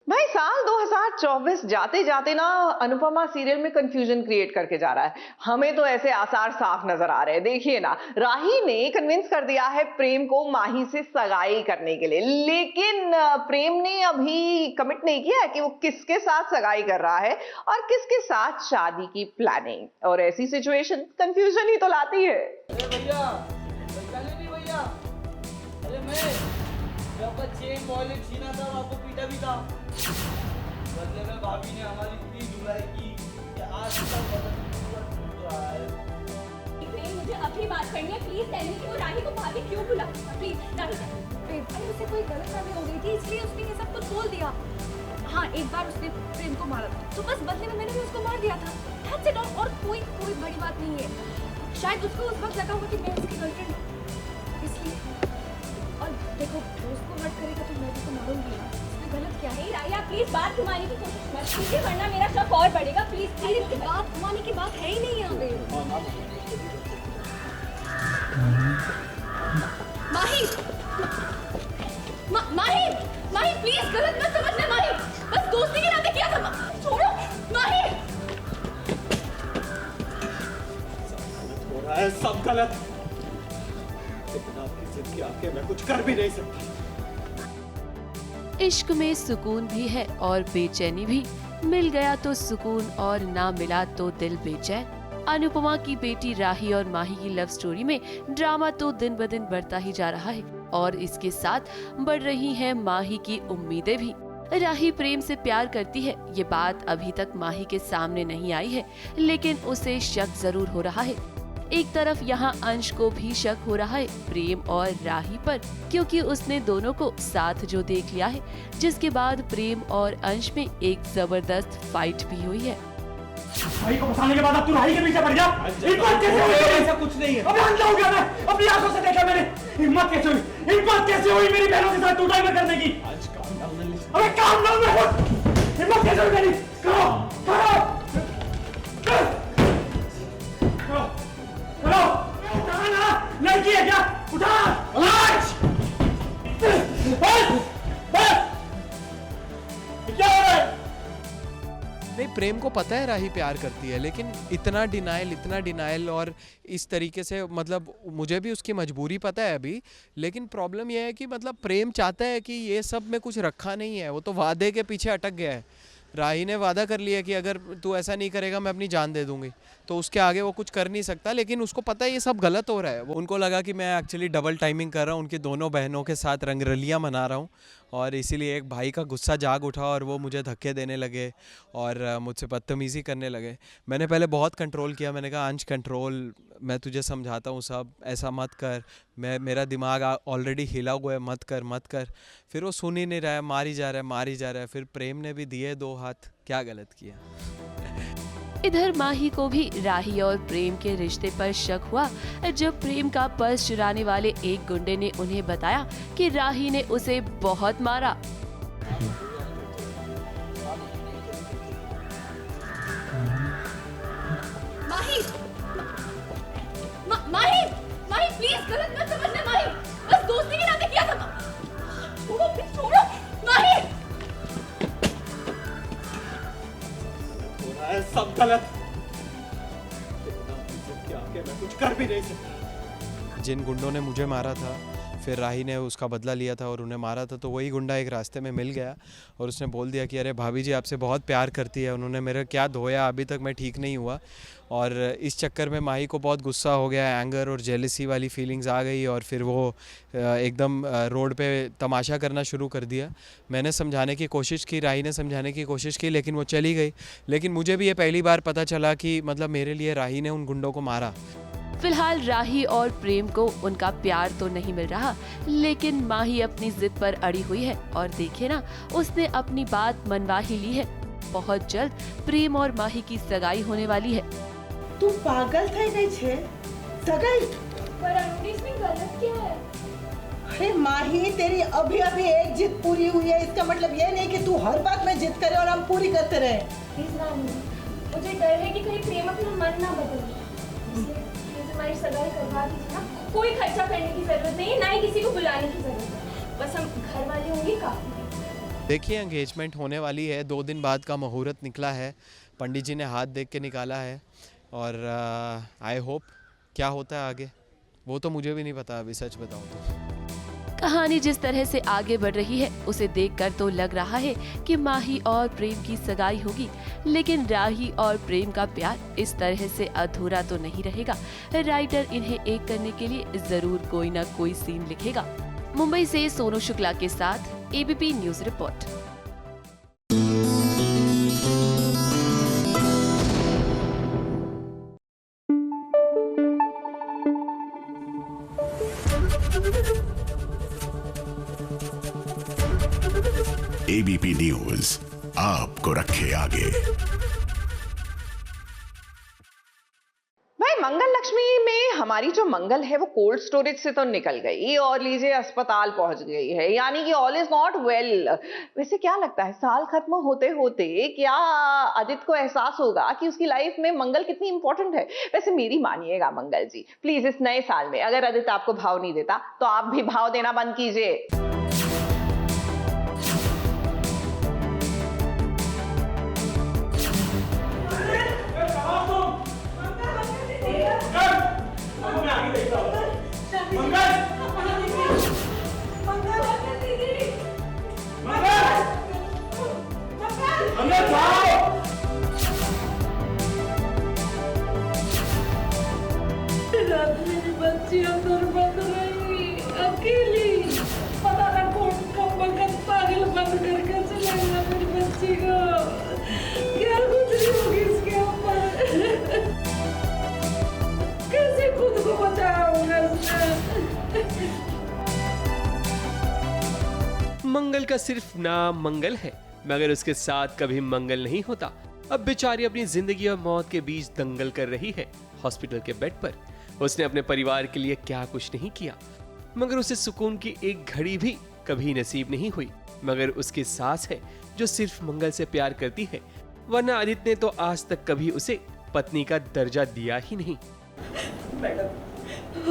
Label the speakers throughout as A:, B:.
A: भाई साल 2024 जाते जाते ना अनुपमा सीरियल में कंफ्यूजन क्रिएट करके जा रहा है। हमें तो ऐसे आसार साफ नजर आ रहे हैं। देखिए ना, राही ने कन्विंस कर दिया है प्रेम को माही से सगाई करने के लिए, लेकिन प्रेम ने अभी कमिट नहीं किया है कि वो किसके साथ सगाई कर रहा है और किसके साथ शादी की प्लानिंग। और ऐसी सिचुएशन कंफ्यूजन ही तो लाती है।
B: अरे भैया, नहीं भैया, अरे मैं आपका चेन वॉलेट छीना था, आपको पीटा भी था। बदले में भाभी ने हमारी इतनी धुलाई की कि आज तक बदन टूट रहा है।
C: प्रेम, मुझे अभी बात करनी है। प्लीज टेल मी कि वो राही को भाभी क्यों बुला? प्लीज राही। प्रेम, अरे उसे कोई गलतफहमी हो गई थी इसलिए उसने ये सब कुछ बोल दिया। हाँ, एक बार उसने प्रेम को मारा था तो बस बदले में मैंने भी उसको मार दिया था। That's it, और कोई बड़ी बात नहीं है। शायद उसको उस वक्त लगा होगा कि मैं उसकी गर्लफ्रेंड हूँ, इसलिए। और देखो, दोस्त को हर्ट करेगा तो मैं भी तो मारूंगी ना। इसमें गलत क्या है? राया, प्लीज बात घुमाने की कोशिश मत कीजिए वरना मेरा शक और बढ़ेगा। प्लीज बात घुमाने की बात है ही नहीं यहाँ पे। माही, माही प्लीज गलत मत समझना। माही, बस दोस्ती के नाते किया था। छोड़ो माही।
B: हो रहा है सब गलत, लेकिन आपकी जिद के आगे मैं कुछ कर भी नहीं सकता।
D: इश्क में सुकून भी है और बेचैनी भी। मिल गया तो सुकून और ना मिला तो दिल बेचैन। अनुपमा की बेटी राही और माही की लव स्टोरी में ड्रामा तो दिन ब दिन बढ़ता ही जा रहा है और इसके साथ बढ़ रही हैं माही की उम्मीदें भी। राही प्रेम से प्यार करती है, ये बात अभी तक माही के सामने नहीं आई है, लेकिन उसे शक जरूर हो रहा है। एक तरफ यहाँ अंश को भी शक हो रहा है प्रेम और राही पर, क्योंकि उसने दोनों को साथ जो देख लिया है, जिसके बाद प्रेम और अंश में एक जबरदस्त फाइट भी हुई है।
E: भाई को फंसाने के बाद अब तू राही के पीछे पड़ गया। हिम्मत कैसे हुई?
B: ऐसा कुछ नहीं है।
E: अबे अंधा हो गया मैं, अपनी आंखों से देखा मैंने। हिम्मत कैसे हुई मेरी बहनों के साथ टूटाई में करने की?
B: आज काम डाउन नहीं।
E: अबे काम डाउन में हिम्मत कैसे हुई मेरी? करो उठा ना, लड़की है क्या? उठा आज। क्या हो रहा है?
F: नहीं, प्रेम को पता है राही प्यार करती है, लेकिन इतना डिनायल और इस तरीके से, मतलब मुझे भी उसकी मजबूरी पता है अभी, लेकिन प्रॉब्लम यह है कि मतलब प्रेम चाहता है कि ये सब में कुछ रखा नहीं है। वो तो वादे के पीछे अटक गया है। राही ने वादा कर लिया कि अगर तू ऐसा नहीं करेगा मैं अपनी जान दे दूंगी, तो उसके आगे वो कुछ कर नहीं सकता। लेकिन उसको पता है ये सब गलत हो रहा है। वो उनको लगा कि मैं एक्चुअली डबल टाइमिंग कर रहा हूँ, उनकी दोनों बहनों के साथ रंगरलियाँ मना रहा हूँ, और इसीलिए एक भाई का गुस्सा जाग उठा और वो मुझे धक्के देने लगे और मुझसे बदतमीज़ी करने लगे। मैंने पहले बहुत कंट्रोल किया, मैंने कहा अंश कंट्रोल, मैं तुझे समझाता हूँ सब, ऐसा मत कर, मेरा दिमाग ऑलरेडी हिला हुआ है, मत कर। फिर वो सुन ही नहीं रहा है, मार ही जा रहा है। फिर प्रेम ने भी दिए 2 हाथ, क्या गलत किया।
D: इधर माही को भी राही और प्रेम के रिश्ते पर शक हुआ जब प्रेम का पर्स चुराने वाले एक गुंडे ने उन्हें बताया कि राही ने उसे बहुत मारा।
C: माही प्लीज गलत मत समझना। माही, बस दोस्ती के नाते किया था। छोड़ो माही।
B: हो रहा है सब गलत, लेकिन आपकी जिद के आगे मैं कुछ कर भी नहीं सकता।
F: जिन गुंडों ने मुझे मारा था, फिर राही ने उसका बदला लिया था और उन्हें मारा था, तो वही गुंडा एक रास्ते में मिल गया और उसने बोल दिया कि अरे भाभी जी आपसे बहुत प्यार करती है। उन्होंने मेरा क्या धोया, अभी तक मैं ठीक नहीं हुआ। और इस चक्कर में माही को बहुत गुस्सा हो गया, एंगर और जेलसी वाली फीलिंग्स आ गई और फिर वो एकदम रोड पे तमाशा करना शुरू कर दिया। मैंने समझाने की कोशिश की, राही ने समझाने की कोशिश की, लेकिन वो चली गई। लेकिन मुझे भी ये पहली बार पता चला कि मतलब मेरे लिए राही ने उन गुंडों को मारा।
D: फिलहाल राही और प्रेम को उनका प्यार तो नहीं मिल रहा, लेकिन माही अपनी जिद पर अड़ी हुई है और देखे ना, उसने अपनी बात मनवा ही ली है। बहुत जल्द प्रेम और माही की सगाई होने वाली है।
G: तू पागल થઈ ગઈ છે? सगाई?
C: पर अनुनी, इसमें गलत क्या है?
G: अरे माही, तेरी अभी एक जिद पूरी हुई है, इसका मतलब ये नहीं कि तू हर बात में जिद करे और हम पूरी करते रहे।
C: प्लीज नानी, मुझे डर है कि कहीं प्रेम अपना मन ना बदल दे। हमारी सगाई करवा दीजिए ना। कोई खर्चा करने की जरूरत नहीं है, ना ही किसी को बुलाने की जरूरत है। बस हम घर वाले होंगे काफी है।
F: देखिए एंगेजमेंट होने वाली है, 2 दिन बाद का मुहूर्त निकला है, पंडित जी ने हाथ देख के निकाला है और आई होप क्या होता है आगे वो तो मुझे भी नहीं पता अभी, सच बताऊं तो।
D: कहानी जिस तरह से आगे बढ़ रही है उसे देखकर तो लग रहा है कि माही और प्रेम की सगाई होगी, लेकिन राही और प्रेम का प्यार इस तरह से अधूरा तो नहीं रहेगा। राइटर इन्हें एक करने के लिए जरूर कोई न कोई सीन लिखेगा। मुंबई से सोनू शुक्ला के साथ ABP news report.
H: ABP news आपको रखे आगे।
A: भाई मंगल लक्ष्मी में हमारी जो मंगल है वो कोल्ड स्टोरेज से तो निकल गई और लीजिए अस्पताल पहुंच गई है, यानी कि ऑल इज नॉट वेल। वैसे क्या लगता है साल खत्म होते होते क्या आदित्य को एहसास होगा कि उसकी लाइफ में मंगल कितनी इंपॉर्टेंट है? वैसे मेरी मानिएगा मंगल जी, प्लीज इस नए साल में अगर आदित्य आपको भाव नहीं देता तो आप भी भाव देना बंद कीजिए।
I: मंगल का सिर्फ नाम मंगल है, मगर उसके साथ कभी मंगल नहीं होता। अब बेचारी अपनी जिंदगी और मौत के बीच दंगल कर रही है हॉस्पिटल के बेड पर। उसने अपने परिवार के लिए क्या कुछ नहीं किया, मगर उसे सुकून की एक घड़ी भी कभी नसीब नहीं हुई। मगर उसकी सास है जो सिर्फ मंगल से प्यार करती है, वरना आदित्य ने तो आज तक कभी उसे पत्नी का दर्जा दिया ही नहीं।
G: मैडम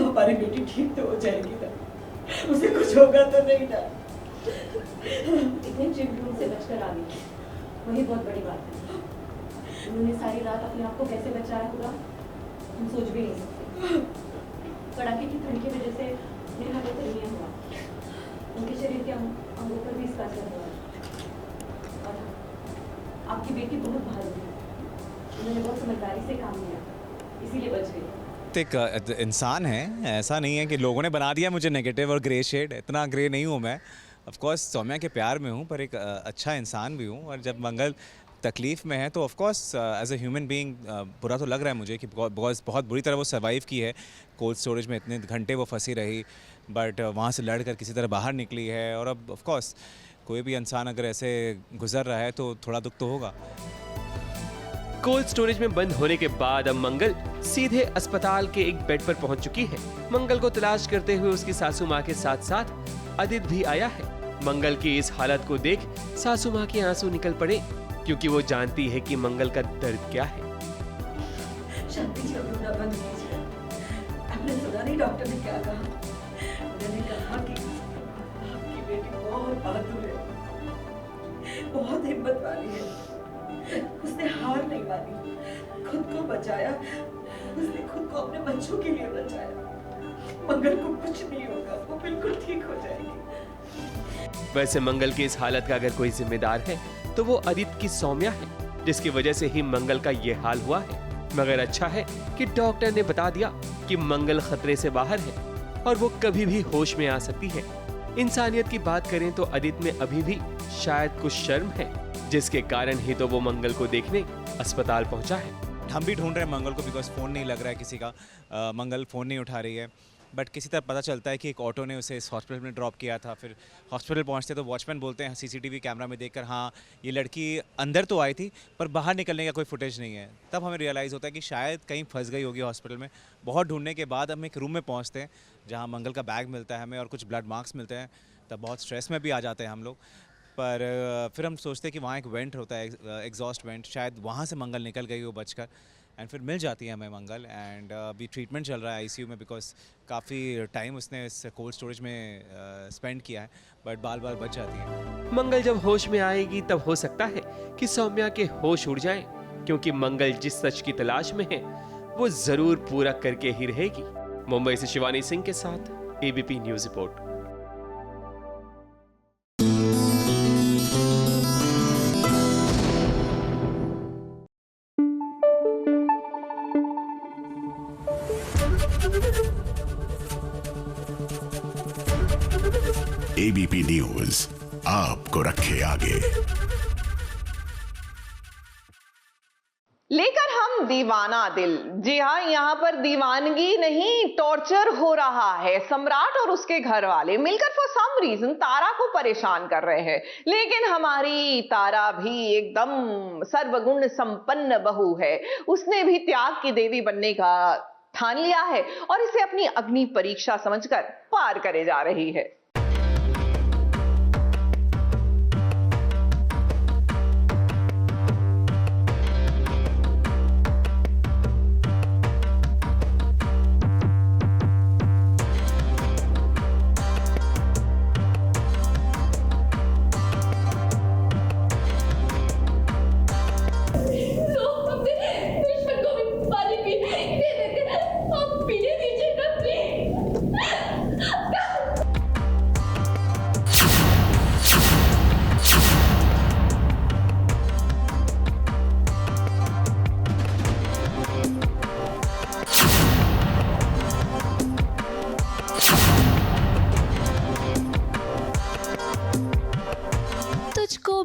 G: हमारी बेटी ठीक तो हो जाएगी ना, उसे कुछ होगा तो नहीं ना?
J: इतने चिंटू से बचकर आ गई, वही बहुत बड़ी बात है। उन्होंने सारी रात अपने आप को कैसे बचाया होगा हम सोच भी नहीं सकते। कड़ाके की ठंड की वजह से नेहा को तलिया हुआ, उनके शरीर के अंगों पर भी इसका असर हुआ। और आपकी बेटी बहुत बहादुर है, उन्होंने बहुत समझदारी से काम लिया, इसीलिए बच गई।
K: एक इंसान है, ऐसा नहीं है कि लोगों ने बना दिया मुझे नेगेटिव और ग्रे शेड। इतना ग्रे नहीं हूँ मैं, ऑफ कोर्स सौम्या के प्यार में हूँ, पर एक अच्छा इंसान भी हूँ। और जब मंगल तकलीफ़ में है तो of course as a human being बुरा तो लग रहा है मुझे कि बहुत बुरी तरह वो सर्वाइव की है। कोल्ड स्टोरेज में इतने घंटे वो फंसी रही, बट वहाँ से लड़ कर किसी तरह बाहर निकली है। और अब ऑफ कोर्स कोई भी इंसान अगर ऐसे गुजर रहा है तो थोड़ा दुख तो होगा।
I: कोल्ड स्टोरेज में बंद होने के बाद अब मंगल सीधे अस्पताल के एक बेड पर पहुंच चुकी है। मंगल को तलाश करते हुए उसकी सासू माँ के साथ साथ आदित्य भी आया है। मंगल की इस हालत को देख सासू माँ के आंसू निकल पड़े, क्योंकि वो जानती है कि मंगल का दर्द क्या है।
G: शांति जी अब रोना बंद कीजिए। आपने सुना नहीं डॉक्टर ने क्या कहा? उन्होंने कहा कि आपकी बेटी बहुत बहादुर है, बहुत हिम्मत वाली है, उसने हार नहीं मानी, खुद को बचाया, उसने खुद को अपने बच्चों के लिए बचाया। मंगल को कुछ नहीं होगा, वो बिल्कुल ठीक हो जाएगी।
I: वैसे मंगल की इस हालत का अगर कोई जिम्मेदार है तो वो आदित्य की सौम्या है, जिसकी वजह से ही मंगल का ये हाल हुआ है। मगर अच्छा है कि डॉक्टर ने बता दिया कि मंगल खतरे से बाहर है और वो कभी भी होश में आ सकती है। इंसानियत की बात करें तो आदित्य में अभी भी शायद कुछ शर्म है, जिसके कारण ही तो वो मंगल को देखने अस्पताल पहुंचा है।
K: हम भी ढूंढ रहे हैं मंगल को, बिकॉज फ़ोन नहीं लग रहा है किसी का। मंगल फ़ोन नहीं उठा रही है, बट किसी तरह पता चलता है कि एक ऑटो ने उसे इस हॉस्पिटल में ड्रॉप किया था। फिर हॉस्पिटल पहुंचते तो वॉचमैन बोलते हैं सीसीटीवी कैमरा में देखकर, हाँ ये लड़की अंदर तो आई थी पर बाहर निकलने का कोई फुटेज नहीं है। तब हमें रियलाइज़ होता है कि शायद कहीं फंस गई होगी हॉस्पिटल में। बहुत ढूंढने के बाद हम एक रूम में पहुँचते हैं जहाँ मंगल का बैग मिलता है हमें और कुछ ब्लड मार्क्स मिलते हैं। तब बहुत स्ट्रेस में भी आ जाते हैं हम लोग, पर फिर हम सोचते हैं कि वहाँ एक वेंट होता है, एग्जॉस्ट वेंट, शायद वहाँ से मंगल निकल गई हो बचकर। एंड फिर मिल जाती है हमें मंगल। एंड अभी ट्रीटमेंट चल रहा है आईसीयू में, बिकॉज काफ़ी टाइम उसने इस कोल्ड स्टोरेज में स्पेंड किया है, बट बाल बाल बच जाती है।
I: मंगल जब होश में आएगी तब हो सकता है कि सौम्या के होश उड़ जाएं, क्योंकि मंगल जिस सच की तलाश में है वो जरूर पूरा करके ही रहेगी। मुंबई से शिवानी सिंह के साथ ABP news report.
H: ABP news आपको रखे आगे।
A: लेकर हम दीवाना दिल। जी हाँ, यहाँ पर दीवानगी नहीं, टॉर्चर हो रहा है। सम्राट और उसके घर वाले मिलकर फॉर सम रीजन तारा को परेशान कर रहे हैं, लेकिन हमारी तारा भी एकदम सर्वगुण संपन्न बहू है। उसने भी त्याग की देवी बनने का ठान लिया है और इसे अपनी अग्नि परीक्षा समझकर पार करे जा रही है।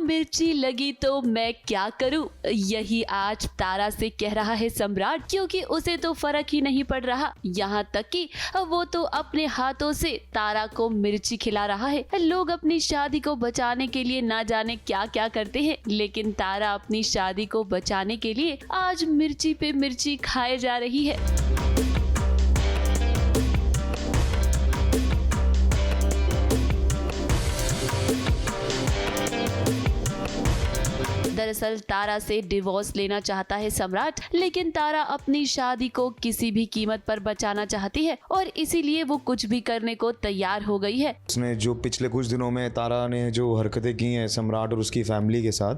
D: मिर्ची लगी तो मैं क्या करूं, यही आज तारा से कह रहा है सम्राट, क्योंकि उसे तो फर्क ही नहीं पड़ रहा। यहाँ तक कि वो तो अपने हाथों से तारा को मिर्ची खिला रहा है। लोग अपनी शादी को बचाने के लिए ना जाने क्या क्या करते हैं, लेकिन तारा अपनी शादी को बचाने के लिए आज मिर्ची पे मिर्ची खाए जा रही है। दरअसल तारा से डिवोर्स लेना चाहता है सम्राट, लेकिन तारा अपनी शादी को किसी भी कीमत पर बचाना चाहती है और इसीलिए वो कुछ भी करने को तैयार हो गई है।
L: उसने जो पिछले कुछ दिनों में तारा ने जो हरकतें की हैं सम्राट और उसकी फैमिली के साथ,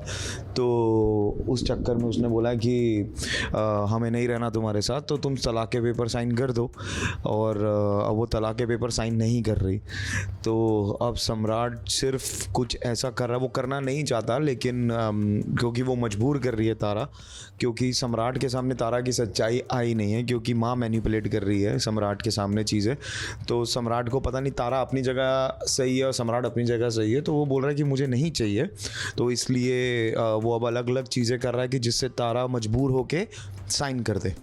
L: तो उस चक्कर में उसने बोला कि हमें नहीं रहना तुम्हारे साथ, तो तुम तलाक के पेपर साइन कर दो। और अब वो तलाक के पेपर साइन नहीं कर रही, तो अब सम्राट सिर्फ कुछ ऐसा कर रहा है, वो करना नहीं चाहता लेकिन क्योंकि वो मजबूर कर रही है तारा, क्योंकि सम्राट के सामने तारा की सच्चाई आई नहीं है, क्योंकि माँ मैनिपुलेट कर रही है सम्राट के सामने चीज़ें। तो सम्राट को पता नहीं तारा अपनी जगह सही है और सम्राट अपनी जगह सही है, तो वो बोल रहा है कि मुझे नहीं चाहिए। तो इसलिए वो अब अलग अलग चीज़ें कर रहा है कि जिससे तारा मजबूर होके साइन कर दे।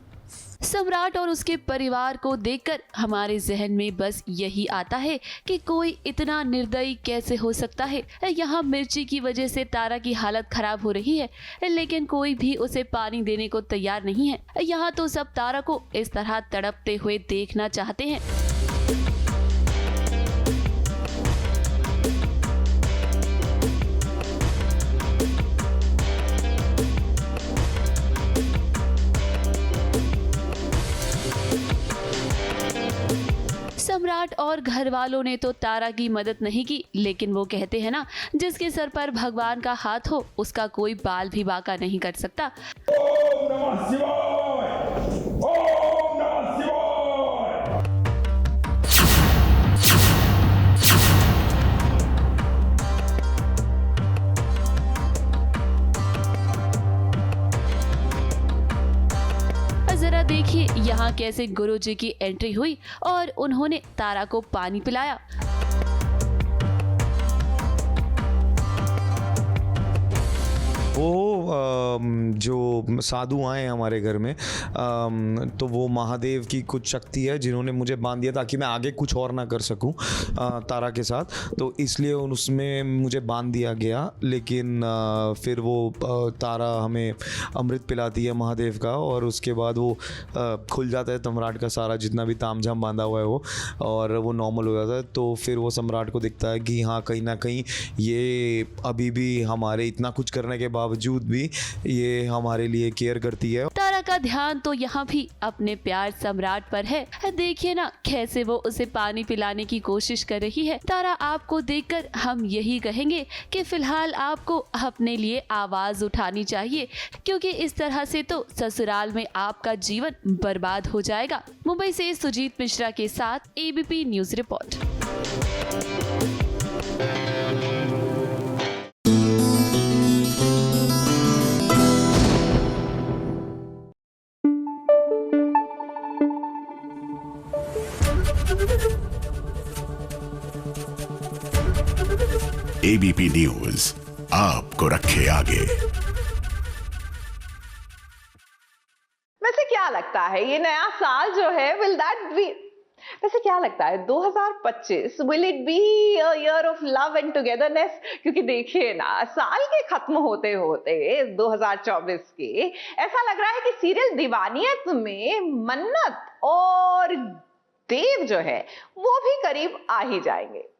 D: सम्राट और उसके परिवार को देखकर हमारे जहन में बस यही आता है कि कोई इतना निर्दयी कैसे हो सकता है। यहाँ मिर्ची की वजह से तारा की हालत खराब हो रही है, लेकिन कोई भी उसे पानी देने को तैयार नहीं है। यहाँ तो सब तारा को इस तरह तड़पते हुए देखना चाहते हैं। सम्राट और घर वालों ने तो तारा की मदद नहीं की, लेकिन वो कहते हैं ना, जिसके सर पर भगवान का हाथ हो उसका कोई बाल भी बांका नहीं कर सकता।
E: ओम नमः शिवाय, ओम नमः शिवाय।
D: जरा देखिए यहाँ कैसे गुरुजी की एंट्री हुई और उन्होंने तारा को पानी पिलाया।
L: वो जो साधु आए हमारे घर में, तो वो महादेव की कुछ शक्ति है जिन्होंने मुझे बांध दिया ताकि मैं आगे कुछ और ना कर सकूं तारा के साथ, तो इसलिए उसमें मुझे बांध दिया गया। लेकिन फिर वो तारा हमें अमृत पिलाती है महादेव का, और उसके बाद वो खुल जाता है सम्राट का सारा जितना भी तामझाम बांधा हुआ है वो, और वो नॉर्मल हो जाता है। तो फिर वो सम्राट को दिखता है कि हाँ, कहीं ना कहीं ये अभी भी हमारे इतना कुछ करने के बावजूद भी ये हमारे लिए केयर करती है।
D: तारा उसका ध्यान तो यहाँ भी अपने प्यार सम्राट पर है। देखिए ना कैसे वो उसे पानी पिलाने की कोशिश कर रही है। तारा आपको देखकर हम यही कहेंगे कि फिलहाल आपको अपने लिए आवाज उठानी चाहिए, क्योंकि इस तरह से तो ससुराल में आपका जीवन बर्बाद हो जाएगा। मुंबई से सुजीत मिश्रा के साथ ABP news report.
H: ABP news आपको रखे आगे।
A: वैसे क्या लगता है ये नया साल जो है विल दैट बी, वैसे क्या लगता है 2025 will it be a year of love and togetherness? क्योंकि देखिए ना साल के खत्म होते होते 2024 के ऐसा लग रहा है कि सीरियल दीवानियत में मन्नत और देव जो है वो भी करीब आ ही जाएंगे।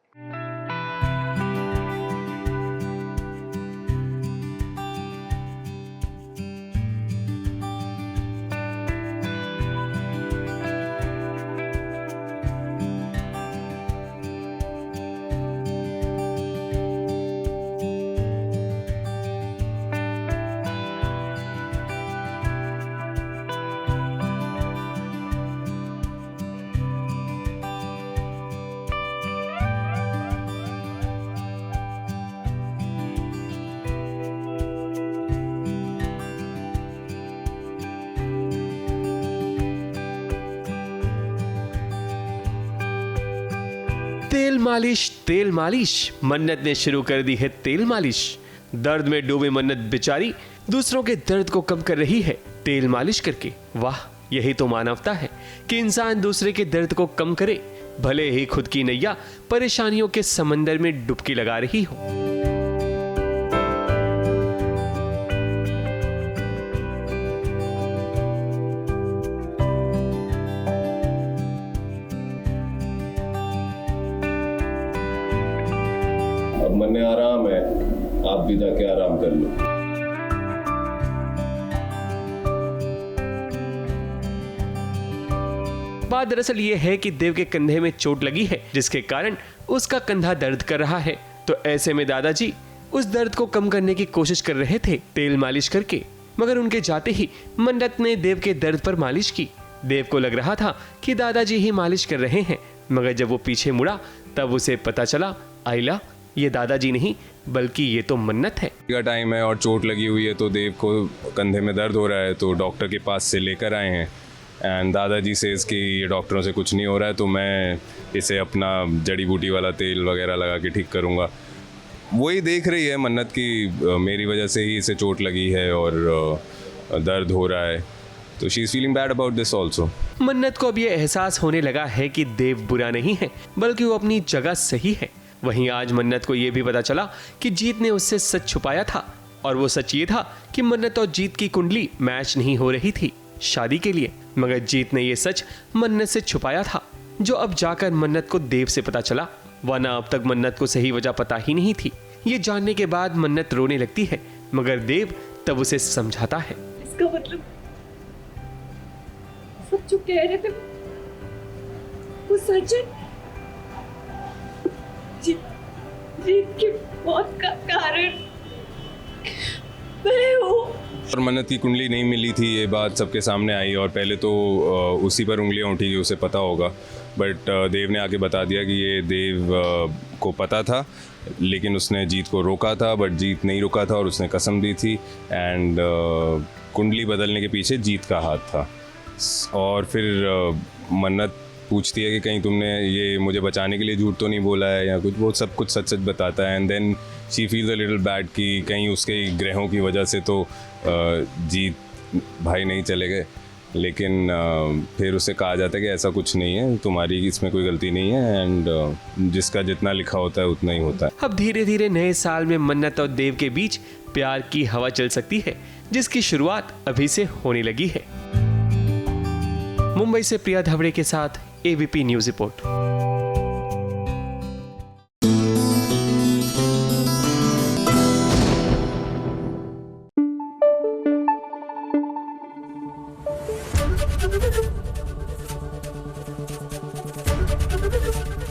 I: तेल मालिश मन्नत ने शुरू कर दी है तेल मालिश। दर्द में डूबी मन्नत बेचारी दूसरों के दर्द को कम कर रही है तेल मालिश करके। वाह, यही तो मानवता है कि इंसान दूसरे के दर्द को कम करे, भले ही खुद की नैया परेशानियों के समंदर में डुबकी लगा रही हो।
M: अब मन आराम है, आप भी जाके आराम कर लो।
I: बात दरअसल ये है कि देव के कंधे में चोट लगी है, जिसके कारण उसका कंधा दर्द कर रहा है। तो ऐसे में दादाजी उस दर्द को कम करने की कोशिश कर रहे थे तेल मालिश करके, मगर उनके जाते ही मन्नत ने देव के दर्द पर मालिश की। देव को लग रहा था कि दादाजी ही मालिश कर रहे हैं, मगर जब वो पीछे मुड़ा तब उसे पता चला आइला ये दादाजी नहीं बल्कि ये तो मन्नत है।
M: का टाइम है और चोट लगी हुई है, तो देव को कंधे में दर्द हो रहा है, तो डॉक्टर के पास से लेकर आए हैं। एंड दादाजी से इसकी ये डॉक्टरों से कुछ नहीं हो रहा है, तो मैं इसे अपना जड़ी बूटी वाला तेल वगैरह लगा के ठीक करूँगा। वही देख रही है मन्नत की मेरी वजह से ही इसे चोट लगी है और दर्द हो रहा है, तो she is feeling bad about this also.
I: मन्नत को अब ये एहसास होने लगा है कि देव बुरा नहीं है बल्कि वो अपनी जगह सही है। वहीं आज मन्नत को ये भी पता चला कि जीत ने उससे सच छुपाया था, और वो सच ये था कि मन्नत और जीत की कुंडली मैच नहीं हो रही थी शादी के लिए, मगर जीत ने ये सच मन्नत से छुपाया था, जो अब जाकर मन्नत को देव से पता चला, वरना अब तक मन्नत को सही वजह पता ही नहीं थी। ये जानने के बाद मन्नत रोने लगती है, मगर देव तब उसे समझाता है।
J: इसका मतलब सब जो कह रहे थे वो सच है। जीत की मौत का कारण मैं हूँ।
M: और मन्नत की कुंडली नहीं मिली थी, ये बात सबके सामने आई, और पहले तो उसी पर उंगलियां उठी कि उसे पता होगा, बट देव ने आके बता दिया कि ये देव को पता था, लेकिन उसने जीत को रोका था, बट जीत नहीं रुका था और उसने कसम दी थी। एंड कुंडली बदलने के पीछे जीत का हाथ था। और फिर मन्नत पूछती है कि कहीं तुमने ये मुझे बचाने के लिए झूठ तो नहीं बोला है या कुछ, वो सब कुछ सच सच बताता है। And then she feels a little bad कि कहीं उसके ग्रहों की वजह से तो जीत भाई नहीं चले गए, लेकिन फिर उसे कहा जाता है कि ऐसा कुछ नहीं है, तुम्हारी इसमें कोई गलती नहीं है, एंड जिसका जितना लिखा होता है उतना ही होता है।
I: अब धीरे धीरे नए साल में मन्नत और देव के बीच प्यार की हवा चल सकती है, जिसकी शुरुआत अभी से होने लगी है। मुंबई से प्रिया धवड़े के साथ ABP news report.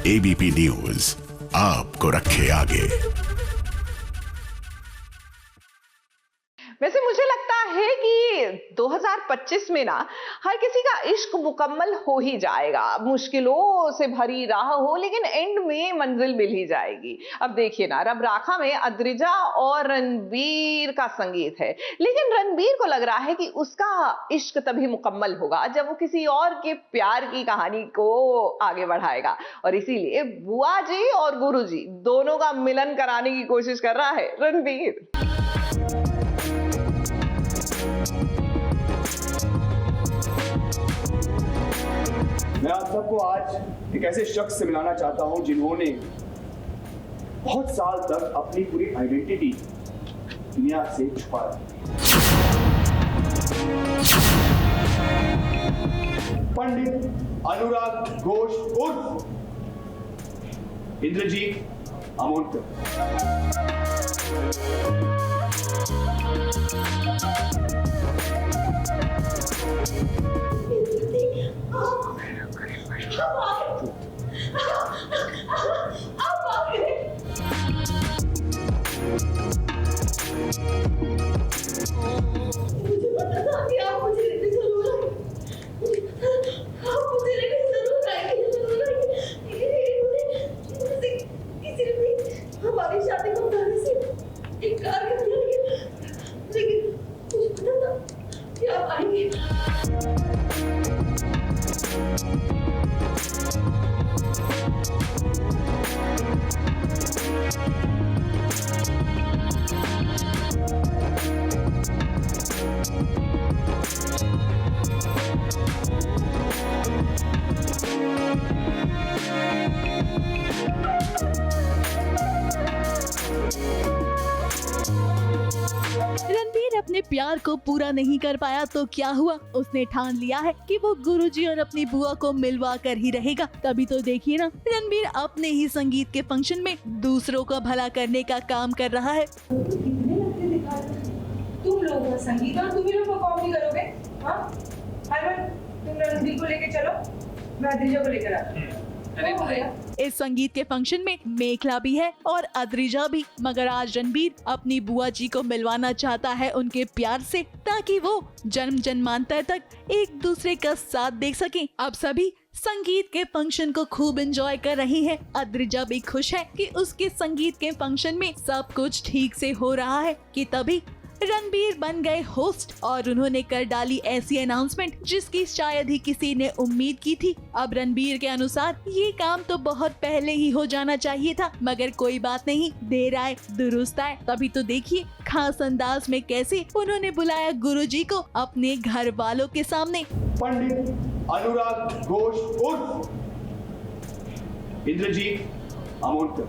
H: ABP news आपको रखे आगे।
A: वैसे मुझे लगता है कि 2025 में ना हर किसी का इश्क मुकम्मल हो ही जाएगा। मुश्किलों से भरी राह हो लेकिन एंड में मंजिल मिल ही जाएगी। अब देखिए ना, रब राखा में अद्रिजा और रणबीर का संगीत है, लेकिन रणबीर को लग रहा है कि उसका इश्क तभी मुकम्मल होगा जब वो किसी और के प्यार की कहानी को आगे बढ़ाएगा। और इसीलिए बुआ जी और गुरु जी दोनों का मिलन कराने की कोशिश कर रहा है रणबीर।
N: मैं आप सबको आज एक ऐसे शख्स से मिलाना चाहता हूं जिन्होंने बहुत साल तक अपनी पूरी आइडेंटिटी दुनिया से छुपा रखी। पंडित अनुराग घोष उर्फ इंद्रजीत अमोनकर।
O: रणबीर अपने प्यार को पूरा नहीं कर पाया तो क्या हुआ, उसने ठान लिया है कि वो गुरुजी और अपनी बुआ को मिलवा कर ही रहेगा। तभी तो देखिए ना, रणबीर अपने ही संगीत के फंक्शन में दूसरों का भला करने का काम कर रहा है।
G: तुम लोग संगीत और तुम ही लोग परफॉर्म नहीं करोगे? हाँ, हरमन तुम रणबीर को लेके चलो, मैं अद्रिजा को लेकर आती हूँ।
O: इस संगीत के फंक्शन में मेखला भी है और अद्रिजा भी, मगर आज रणबीर अपनी बुआ जी को मिलवाना चाहता है उनके प्यार से, ताकि वो जन्म जन्मांतर तक एक दूसरे का साथ देख सकें। अब सभी संगीत के फंक्शन को खूब एंजॉय कर रही है। अद्रिजा भी खुश है कि उसके संगीत के फंक्शन में सब कुछ ठीक से हो रहा है कि तभी रणबीर बन गए होस्ट और उन्होंने कर डाली ऐसी अनाउंसमेंट जिसकी शायद ही किसी ने उम्मीद की थी। अब रणबीर के अनुसार ये काम तो बहुत पहले ही हो जाना चाहिए था, मगर कोई बात नहीं, देर आए दुरुस्त आए। तभी तो देखिए खास अंदाज में कैसे उन्होंने बुलाया गुरुजी को अपने घर वालों के सामने।
N: पंडित अनुराग घोष उर्फ इंद्रजीत अमोनकर।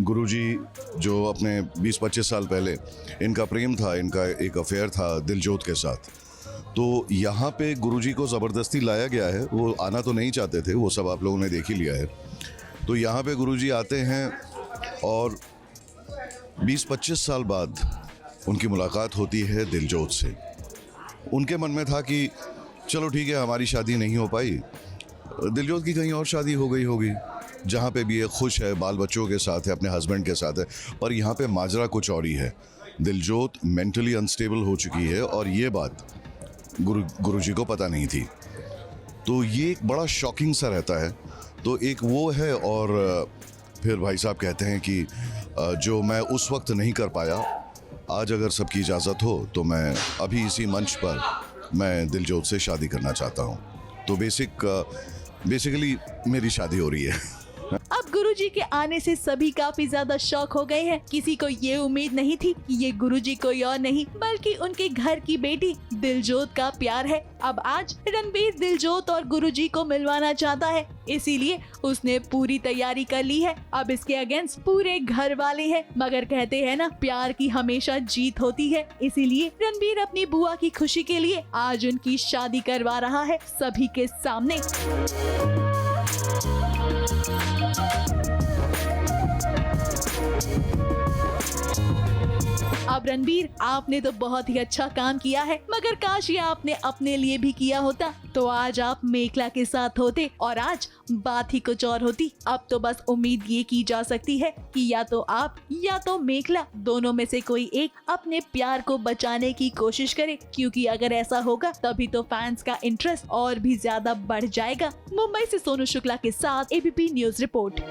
P: गुरुजी जो अपने 20-25 साल पहले इनका प्रेम था, इनका एक अफेयर था दिलजोत के साथ, तो यहाँ पे गुरुजी को ज़बरदस्ती लाया गया है। वो आना तो नहीं चाहते थे, वो सब आप लोगों ने देख ही लिया है। तो यहाँ पे गुरुजी आते हैं और 20-25 साल बाद उनकी मुलाकात होती है दिलजोत से। उनके मन में था कि चलो ठीक है, हमारी शादी नहीं हो पाई, दिलजोत की कहीं और शादी हो गई होगी, जहाँ पे भी ये खुश है, बाल बच्चों के साथ है, अपने हस्बैंड के साथ है। पर यहाँ पे माजरा कुछ और ही है। दिलजोत मेंटली अनस्टेबल हो चुकी है और ये बात गुरुजी को पता नहीं थी। तो ये एक बड़ा शॉकिंग सा रहता है। तो एक वो है, और फिर भाई साहब कहते हैं कि जो मैं उस वक्त नहीं कर पाया, आज अगर सबकी इजाज़त हो तो मैं अभी इसी मंच पर मैं दिलजोत से शादी करना चाहता हूँ। तो बेसिकली मेरी शादी हो रही है।
O: अब गुरुजी के आने से सभी काफी ज्यादा शॉक हो गए हैं। किसी को ये उम्मीद नहीं थी कि ये गुरुजी कोई और नहीं बल्कि उनके घर की बेटी दिलजोत का प्यार है। अब आज रणबीर दिलजोत और गुरुजी को मिलवाना चाहता है, इसीलिए उसने पूरी तैयारी कर ली है। अब इसके अगेंस्ट पूरे घर वाले हैं, मगर कहते हैं ना, प्यार की हमेशा जीत होती है। इसीलिए रणबीर अपनी बुआ की खुशी के लिए आज उनकी शादी करवा रहा है सभी के सामने। अब रणबीर, आपने तो बहुत ही अच्छा काम किया है, मगर काश ये आपने अपने लिए भी किया होता तो आज आप मेखला के साथ होते और आज बात ही कुछ और होती। अब तो बस उम्मीद ये की जा सकती है कि या तो आप या तो मेखला, दोनों में से कोई एक अपने प्यार को बचाने की कोशिश करे, क्योंकि अगर ऐसा होगा तभी तो फैंस का इंटरेस्ट और भी ज्यादा बढ़ जाएगा। मुंबई से सोनू शुक्ला के साथ ABP news report.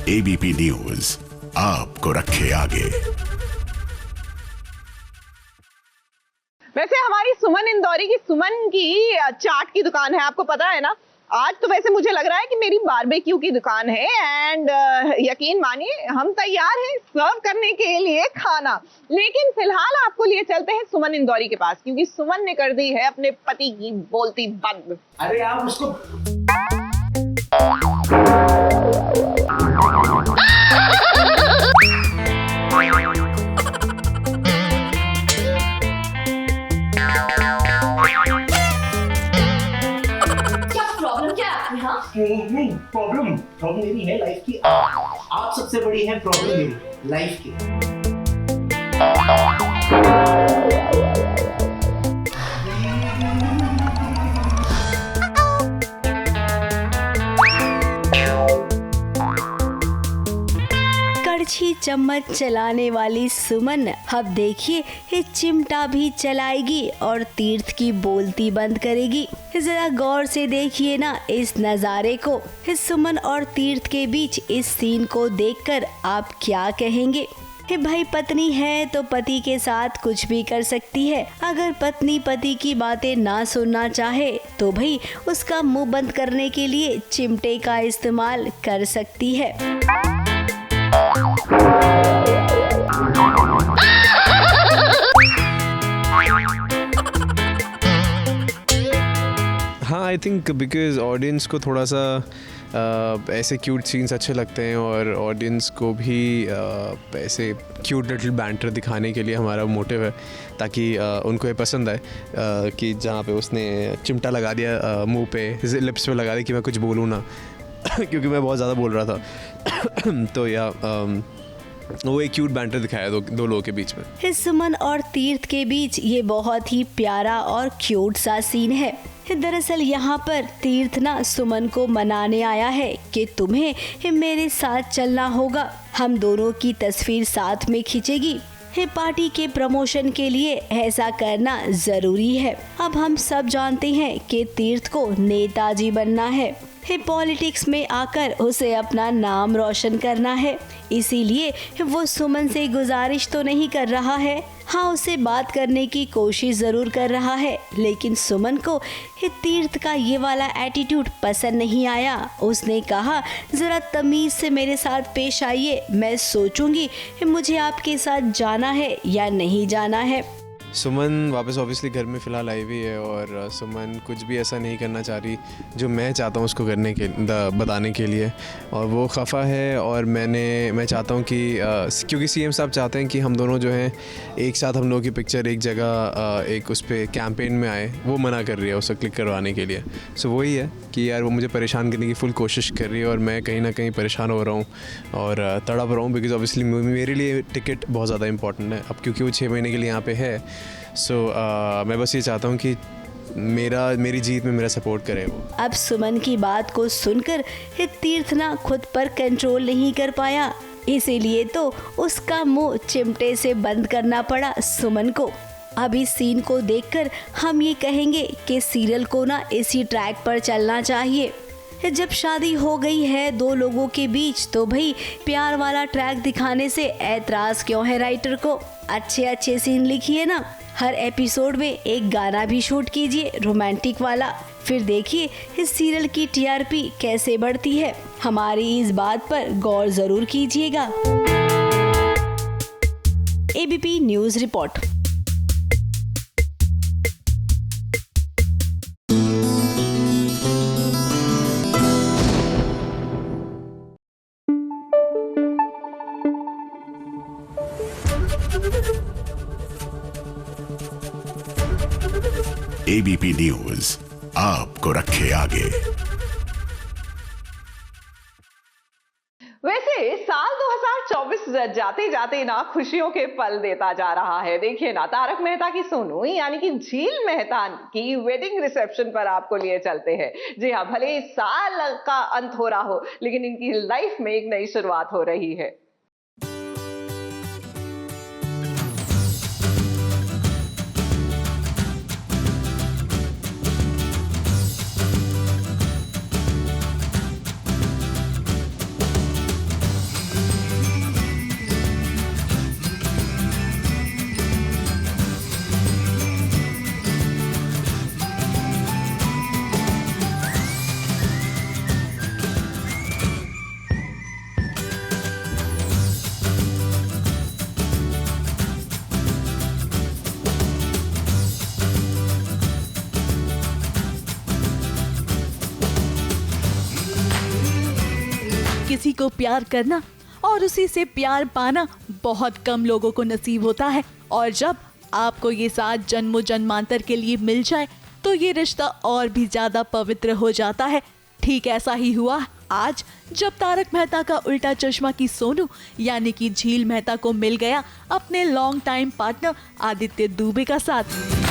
H: ABP news आपको रखे आगे।
A: वैसे हमारी सुमन इंदौरी की सुमन की चाट की दुकान है, आपको पता है ना। आज तो वैसे मुझे लग रहा है कि मेरी बारबेक्यू की दुकान है एंड यकीन मानिए हम तैयार हैं सर्व करने के लिए खाना। लेकिन फिलहाल आपको लिए चलते हैं सुमन इंदौरी के पास, क्योंकि सुमन ने कर दी है अपने पति की बोलती बंद।
E: अरे आप उसको नहीं, प्रॉब्लम मेरी है लाइफ की। आप सबसे बड़ी है प्रॉब्लम मेरी लाइफ की।
Q: कड़छी चम्मच चलाने वाली सुमन अब देखिए ये चिमटा भी चलाएगी और तीर्थ की बोलती बंद करेगी। जरा गौर से देखिए ना इस नज़ारे को। इस सुमन और तीर्थ के बीच इस सीन को देखकर आप क्या कहेंगे? भाई पत्नी है तो पति के साथ कुछ भी कर सकती है। अगर पत्नी पति की बातें ना सुनना चाहे तो भाई उसका मुंह बंद करने के लिए चिमटे का इस्तेमाल कर सकती है।
R: हाँ, आई थिंक बिकॉज ऑडियंस को थोड़ा सा ऐसे क्यूट सीन्स अच्छे लगते हैं और ऑडियंस को भी ऐसे क्यूट लिटिल बैंटर दिखाने के लिए हमारा मोटिव है, ताकि उनको ये पसंद आए कि जहाँ पे उसने चिमटा लगा दिया मुंह पे, लिप्स पे लगा दिया कि मैं कुछ बोलूँ ना क्योंकि मैं बहुत ज़्यादा बोल रहा था तो या वो एक क्यूट बैंटर दिखाया दो लोगों के बीच में।
Q: सुमन और तीर्थ के बीच ये बहुत ही प्यारा और क्यूट सा सीन है। दरअसल यहाँ पर तीर्थ ना सुमन को मनाने आया है कि तुम्हें मेरे साथ चलना होगा, हम दोनों की तस्वीर साथ में खींचेगी। पार्टी के प्रमोशन के लिए ऐसा करना जरूरी है। अब हम सब जानते हैं कि तीर्थ को नेताजी बनना है, पॉलिटिक्स में आकर उसे अपना नाम रोशन करना है। इसीलिए वो सुमन से गुजारिश तो नहीं कर रहा है, हाँ उसे बात करने की कोशिश जरूर कर रहा है, लेकिन सुमन को तीर्थ का ये वाला एटीट्यूड पसंद नहीं आया। उसने कहा जरा तमीज से मेरे साथ पेश आइए, मैं सोचूंगी मुझे आपके साथ जाना है या नहीं जाना है।
R: सुमन वापस ऑब्वियसली घर में फ़िलहाल आई हुई है और सुमन कुछ भी ऐसा नहीं करना चाह रही जो मैं चाहता हूँ उसको करने के बताने के लिए, और वो खफा है। और मैं चाहता हूँ कि क्योंकि सीएम साहब चाहते हैं कि हम दोनों जो हैं एक साथ हम लोगों की पिक्चर एक जगह एक उस पर कैंपेन में आए, वो मना कर रही है उसे क्लिक करवाने के लिए। सो वही है कि यार वो मुझे परेशान करने की फुल कोशिश कर रही है और मैं कहीं ना कहीं परेशान हो रहा हूँ और तड़प रहा हूँ, बिकॉज ऑब्वियसली मेरे लिए टिकट बहुत ज़्यादा इंपॉर्टेंट है अब, क्योंकि वो 6 महीने के लिए यहाँ पे है। सो मैं बस ये चाहता हूँ कि मेरी जीत में मेरा सपोर्ट करे वो।
Q: अब सुमन की बात को सुनकर तीर्थ ना खुद पर कंट्रोल नहीं कर पाया, इसीलिए तो उसका मुंह चिमटे से बंद करना पड़ा सुमन को। अब इस सीन को देखकर हम ये कहेंगे कि सीरियल को ना इसी ट्रैक पर चलना चाहिए। जब शादी हो गई है दो लोगों के बीच तो भाई प्यार वाला ट्रैक दिखाने से ऐतराज क्यों है राइटर को। अच्छे अच्छे सीन लिखिए ना, हर एपिसोड में एक गाना भी शूट कीजिए रोमांटिक वाला, फिर देखिए इस सीरियल की टीआरपी कैसे बढ़ती है। हमारी इस बात पर गौर जरूर कीजिएगा। ABP news report.
H: ABP news आपको रखे आगे।
A: वैसे साल 2024 जाते जाते ना खुशियों के पल देता जा रहा है। देखिए ना, तारक मेहता की सोनू यानी कि झील मेहता की वेडिंग रिसेप्शन पर आपको लिए चलते हैं। जी हाँ, भले इस साल का अंत हो रहा हो लेकिन इनकी लाइफ में एक नई शुरुआत हो रही है।
O: किसी को प्यार करना और उसी से प्यार पाना बहुत कम लोगों को नसीब होता है, और जब आपको ये साथ जन्मों जन्मांतर के लिए मिल जाए तो ये रिश्ता और भी ज्यादा पवित्र हो जाता है। ठीक ऐसा ही हुआ आज जब तारक मेहता का उल्टा चश्मा की सोनू यानी कि झील मेहता को मिल गया अपने long time partner Aditya Dubey का साथ।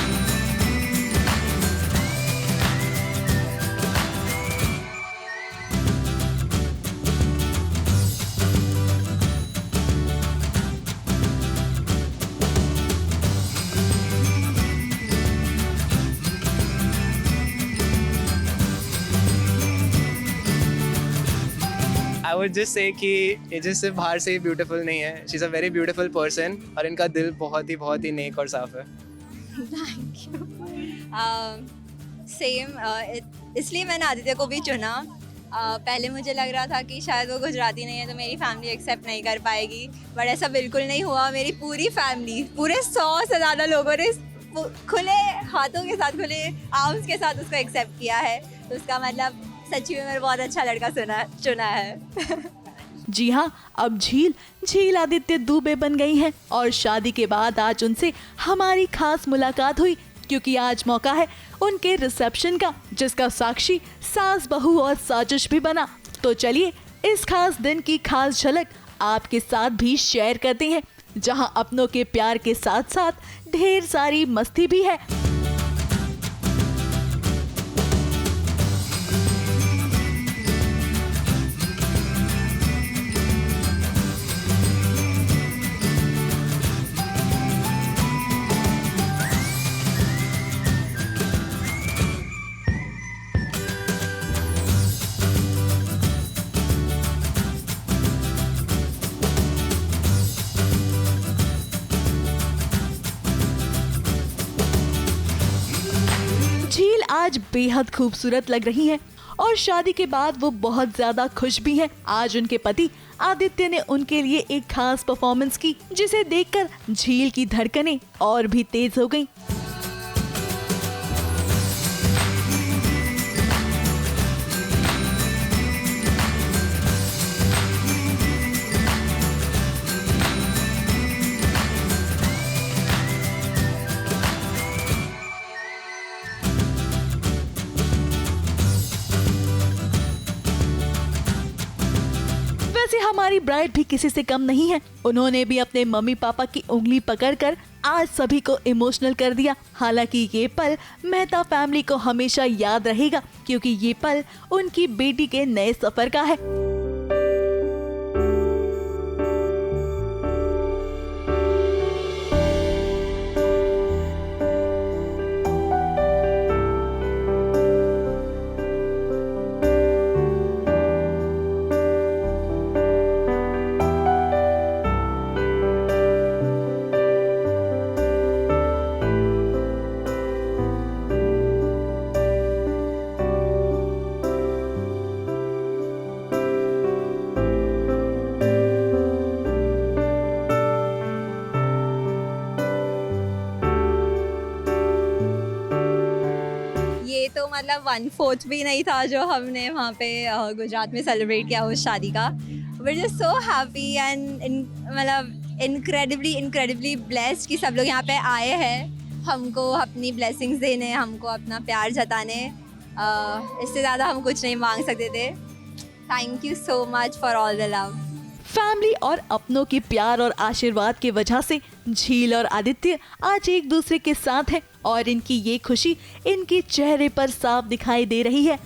R: आई वुड जस्ट से कि ये जस्ट सिर्फ बाहर से ही ब्यूटीफुल नहीं है, she is a very beautiful person और इनका दिल बहुत ही नेक और साफ है।
S: Thank you. सेम इसलिए मैंने आदित्य को भी चुना। पहले मुझे लग रहा था कि शायद वो गुजराती नहीं है तो मेरी फैमिली एक्सेप्ट नहीं कर पाएगी, बट ऐसा बिल्कुल नहीं हुआ। मेरी पूरी फैमिली, पूरे 100 से ज़्यादा लोगों ने खुले हाथों के साथ, खुले आर्म्स के साथ उसको एक्सेप्ट किया है। तो उसका मतलब सच्ची में मेरा बहुत अच्छा लड़का चुना है।
O: जी हाँ, अब झील आदित्य दुबे बन गई हैं और शादी के बाद आज उनसे हमारी खास मुलाकात हुई, क्योंकि आज मौका है उनके रिसेप्शन का, जिसका साक्षी सास बहू और साजिश भी बना। तो चलिए इस खास दिन की खास झलक आपके साथ भी शेयर करते हैं, जहां अपनों के प्यार के साथ साथ ढेर सारी मस्ती भी है। आज बेहद खूबसूरत लग रही हैं और शादी के बाद वो बहुत ज्यादा खुश भी हैं। आज उनके पति आदित्य ने उनके लिए एक खास परफॉर्मेंस की, जिसे देखकर झील की धड़कनें और भी तेज हो गईं। हमारी ब्राइड भी किसी से कम नहीं है। उन्होंने भी अपने मम्मी पापा की उंगली पकड़कर आज सभी को इमोशनल कर दिया। हालांकि ये पल मेहता फैमिली को हमेशा याद रहेगा, क्योंकि ये पल उनकी बेटी के नए सफर का है।
S: मतलब 1/4 भी नहीं था जो हमने वहाँ पे गुजरात में सेलिब्रेट किया उस शादी का। We are just so happy and मतलब इनक्रेडिबली ब्लेस्ड कि सब लोग यहाँ पे आए हैं हमको अपनी ब्लेसिंग्स देने, हमको अपना प्यार जताने। इससे ज़्यादा हम कुछ नहीं मांग सकते थे। Thank you so much for all the love.
O: Family और अपनों के प्यार और आशीर्वाद की वजह से झील और आदित्य आज एक दूसरे के साथ हैं और इनकी ये खुशी इनके चेहरे पर साफ दिखाई दे रही है।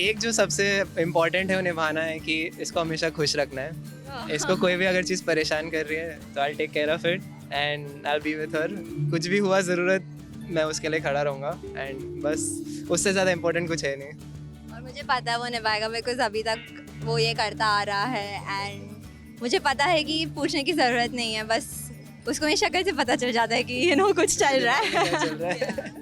T: एक जो सबसे इम्पोर्टेंट है वो निभाना है कि इसको हमेशा खुश रखना है। इसको कोई भी अगर चीज़ परेशान कर रही है तो I take care of it and I be with her. कुछ भी हुआ ज़रूरत मैं उसके लिए खड़ा रहूँगा एंड बस, उससे ज़्यादा इम्पोर्टेंट कुछ है नहीं।
S: और मुझे पता है वो निभाएगा बिकॉज अभी तक वो ये करता आ रहा है एंड मुझे पता है कि पूछने की ज़रूरत नहीं है, बस उसको ये शक्ल से पता चल जाता है कि कुछ चल रहा है।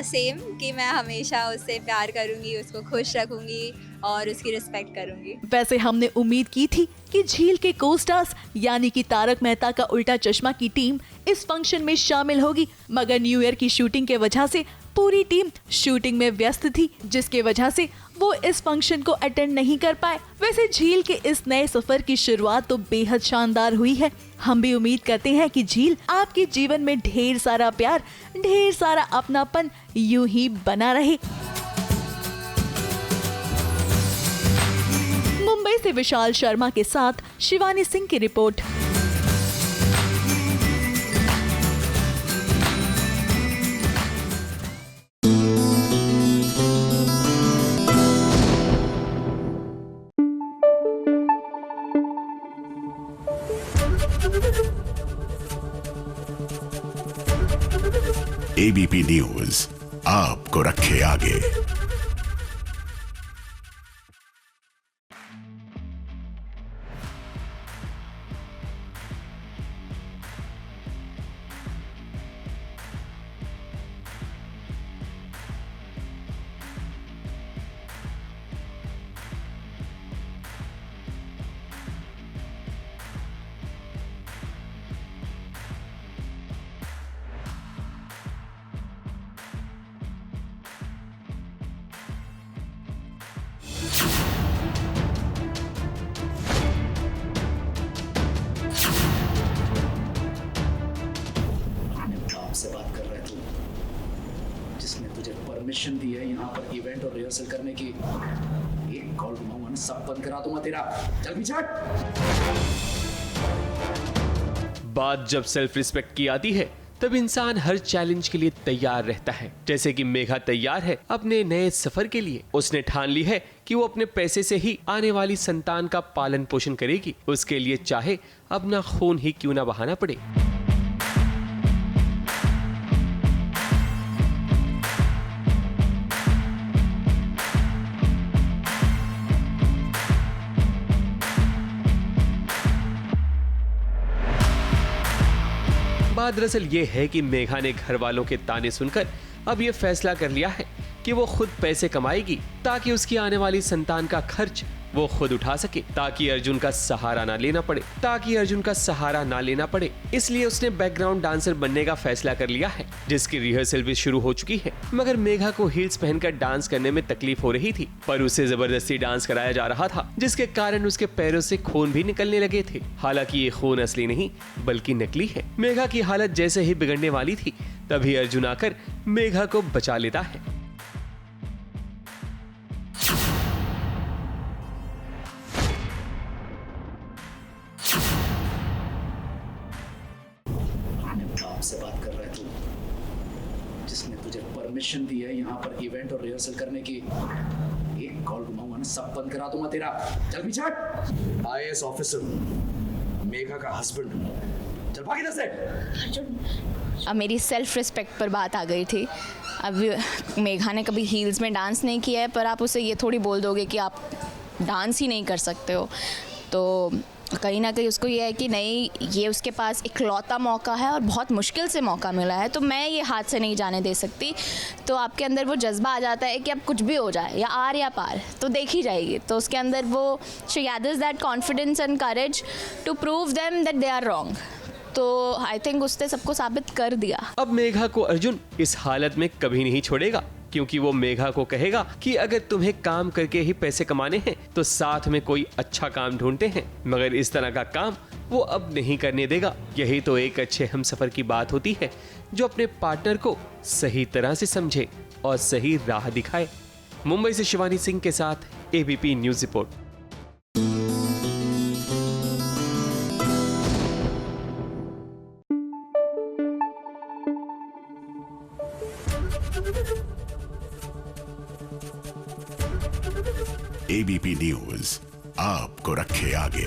S: सेम कि मैं हमेशा उससे प्यार करूंगी, उसको खुश रखूंगी और उसकी रिस्पेक्ट करूंगी।
O: वैसे हमने उम्मीद की थी कि झील के को-स्टार्स यानी कि तारक मेहता का उल्टा चश्मा की टीम इस फंक्शन में शामिल होगी, मगर न्यू ईयर की शूटिंग के वजह से पूरी टीम शूटिंग में व्यस्त थी, जिसके वजह से वो इस फंक्शन को अटेंड नहीं कर पाए। वैसे झील के इस नए सफर की शुरुआत तो बेहद शानदार हुई है। हम भी उम्मीद करते हैं कि झील आपके जीवन में ढेर सारा प्यार, ढेर सारा अपनापन यूं ही बना रहे। मुंबई से विशाल शर्मा के साथ शिवानी सिंह की रिपोर्ट।
H: एबीपी न्यूज आपको रखे आगे।
U: से बात कर रहा है तू, जिसने तुझे परमिशन दी है यहाँ पर इवेंट और रिहर्सल करने की। एक कॉल घुमाऊंगा ना सब बंद करा दूंगा तेरा। चल पीछे हट।
I: बात जब सेल्फ रिस्पेक्ट की आती है तब इंसान हर चैलेंज के लिए तैयार रहता है। जैसे कि मेघा तैयार है अपने नए सफर के लिए। उसने ठान ली है कि वो अपने पैसे से ही आने वाली संतान का पालन पोषण करेगी, उसके लिए चाहे अपना खून ही क्यों ना बहाना पड़े। बात दरअसल ये है कि मेघा ने घर वालों के ताने सुनकर अब ये फैसला कर लिया है कि वो खुद पैसे कमाएगी ताकि उसकी आने वाली संतान का खर्च वो खुद उठा सके, ताकि अर्जुन का सहारा ना लेना पड़े। इसलिए उसने बैकग्राउंड डांसर बनने का फैसला कर लिया है, जिसकी रिहर्सल भी शुरू हो चुकी है। मगर मेघा को हील्स पहनकर डांस करने में तकलीफ हो रही थी, पर उसे जबरदस्ती डांस कराया जा रहा था, जिसके कारण उसके पैरों से खून भी निकलने लगे थे। हालांकि ये खून असली नहीं बल्कि नकली है। मेघा की हालत जैसे ही बिगड़ने वाली थी तभी अर्जुन आकर मेघा को बचा लेता है।
U: से बात कर रहा है तू, जिसने तुझे परमिशन दी है यहाँ पर इवेंट और रिहर्सल करने की। एक कॉल घुमाऊंगा ना सब बंद करा दूंगा तेरा। चल पीछे हट। IAS ऑफिसर मेघा का हस्बैंड। चल भाग इधर से।
J: अर्जुन
B: अब मेरी सेल्फ रिस्पेक्ट पर बात आ गई थी। अब मेघा ने कभी हील्स में डांस नहीं किया है, पर आप उसे ये थोड़ी बोल दोगे कि आप डांस ही नहीं कर सकते हो। तो कहीं ना कहीं उसको ये है कि नहीं, ये उसके पास इकलौता मौका है और बहुत मुश्किल से मौका मिला है, तो मैं ये हाथ से नहीं जाने दे सकती। तो आपके अंदर वो जज्बा आ जाता है कि अब कुछ भी हो जाए, या आर या पार, तो देखी जाएगी। तो उसके अंदर वो she gathers that confidence and courage to prove them that they are wrong. तो आई थिंक उसने सबको साबित कर दिया।
I: अब मेघा को अर्जुन इस हालत में कभी नहीं छोड़ेगा, क्योंकि वो मेघा को कहेगा कि अगर तुम्हें काम करके ही पैसे कमाने हैं तो साथ में कोई अच्छा काम ढूंढते हैं, मगर इस तरह का काम वो अब नहीं करने देगा। यही तो एक अच्छे हमसफर की बात होती है, जो अपने पार्टनर को सही तरह से समझे और सही राह दिखाए। मुंबई से शिवानी सिंह के साथ ABP news report.
H: ABP news आपको रखे आगे।